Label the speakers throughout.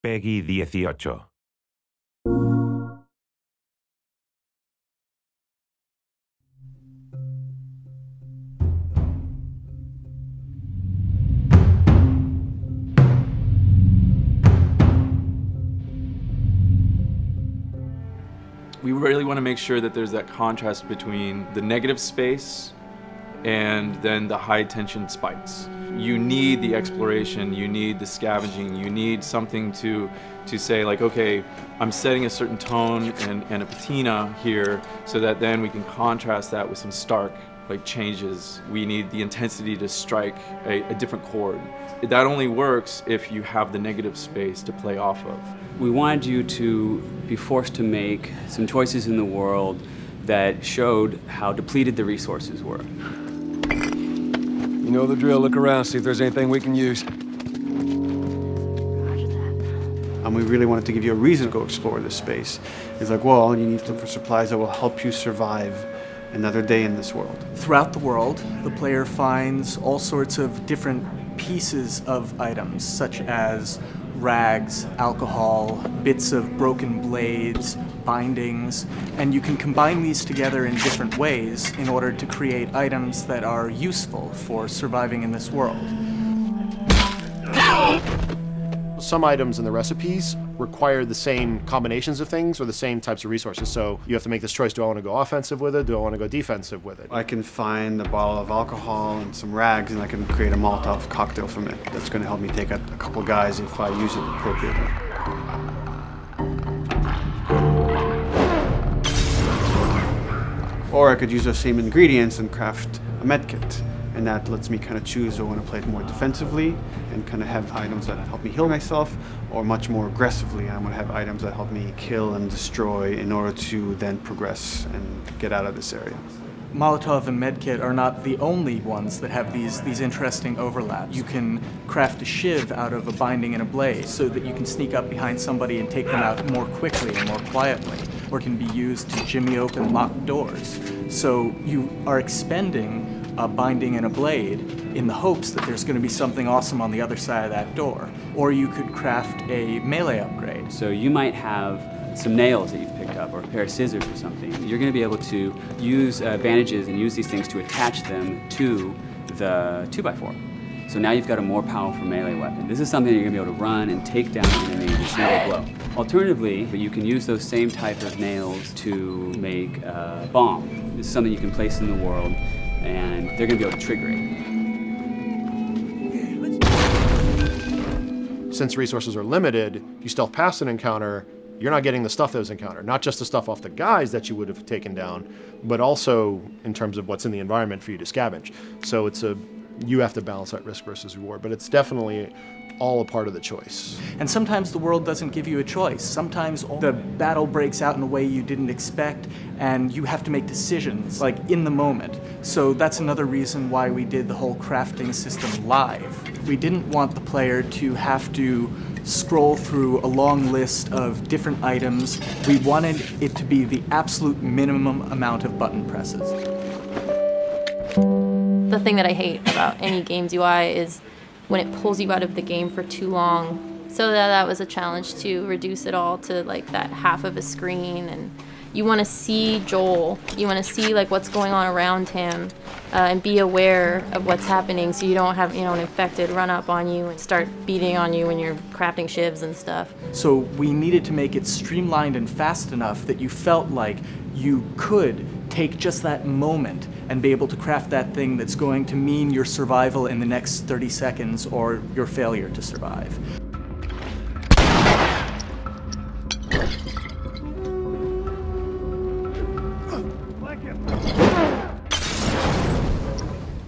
Speaker 1: Peggy 18.
Speaker 2: We really want to make sure that there's that contrast between the negative space and then the high tension spikes. You need the exploration, you need the scavenging, you need something to say like, okay, I'm setting a certain tone and a patina here so that then we can contrast that with some stark changes. We need the intensity to strike a different chord. That only works if you have the negative space to play off of.
Speaker 3: We wanted you to be forced to make some choices in the world that showed how depleted the resources were.
Speaker 4: You know the drill. Look around, see if there's anything we can use.
Speaker 5: We really wanted to give you a reason to go explore this space. It's like, well, you need to look for supplies that will help you survive another day in this world.
Speaker 6: Throughout the world, the player finds all sorts of different pieces of items, such as rags, alcohol, bits of broken blades, bindings, and you can combine these together in different ways in order to create items that are useful for surviving in this world.
Speaker 7: Some items in the recipes require the same combinations of things or the same types of resources, so you have to make this choice: do I want to go offensive with it, do I want to go defensive with it?
Speaker 5: I can find a bottle of alcohol and some rags and I can create a Molotov cocktail from it. That's going to help me take out a couple guys if I use it appropriately. Or I could use those same ingredients and craft a medkit. And that lets me kind of choose, do I want to play it more defensively and kind of have items that help me heal myself, or much more aggressively, I want to have items that help me kill and destroy in order to then progress and get out of this area.
Speaker 6: Molotov and medkit are not the only ones that have these interesting overlaps. You can craft a shiv out of a binding and a blade so that you can sneak up behind somebody and take them out more quickly and more quietly, or can be used to jimmy open locked doors. So you are expending a binding and a blade in the hopes that there's going to be something awesome on the other side of that door. Or you could craft a melee upgrade.
Speaker 3: So you might have some nails that you've picked up, or a pair of scissors or something. You're going to be able to use bandages and use these things to attach them to the 2x4. So now you've got a more powerful melee weapon. This is something you're going to be able to run and take down an enemy in a single blow. Alternatively, you can use those same type of nails to make a bomb. This is something you can place in the world, and they're going to be able to trigger it.
Speaker 7: Since resources are limited, you stealth past an encounter, you're not getting the stuff that was encountered. Not just the stuff off the guys that you would have taken down, but also in terms of what's in the environment for you to scavenge. So you have to balance that risk versus reward, but it's definitely all a part of the choice.
Speaker 6: And sometimes the world doesn't give you a choice. Sometimes the battle breaks out in a way you didn't expect, and you have to make decisions, in the moment. So that's another reason why we did the whole crafting system live. We didn't want the player to have to scroll through a long list of different items. We wanted it to be the absolute minimum amount of button presses.
Speaker 8: The thing that I hate about any game's UI is when it pulls you out of the game for too long. So that was a challenge to reduce it all to that half of a screen. And you want to see Joel, you want to see what's going on around him, and be aware of what's happening so you don't have an infected run up on you and start beating on you when you're crafting shivs and stuff.
Speaker 6: So we needed to make it streamlined and fast enough that you felt like you could take just that moment and be able to craft that thing that's going to mean your survival in the next 30 seconds or your failure to survive.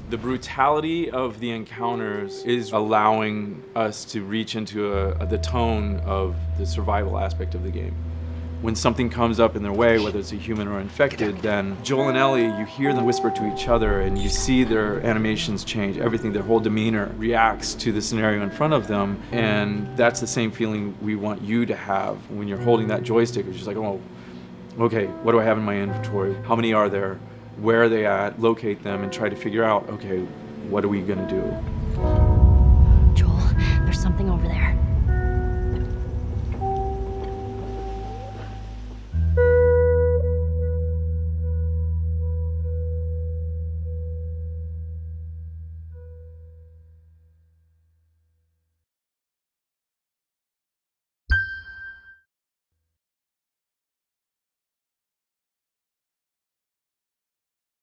Speaker 2: The brutality of the encounters is allowing us to reach into the tone of the survival aspect of the game. When something comes up in their way, whether it's a human or infected, then Joel and Ellie, you hear them whisper to each other and you see their animations change. Everything, their whole demeanor reacts to the scenario in front of them. And that's the same feeling we want you to have when you're holding that joystick. It's just like, oh, okay, what do I have in my inventory? How many are there? Where are they at? Locate them and try to figure out, okay, what are we gonna do?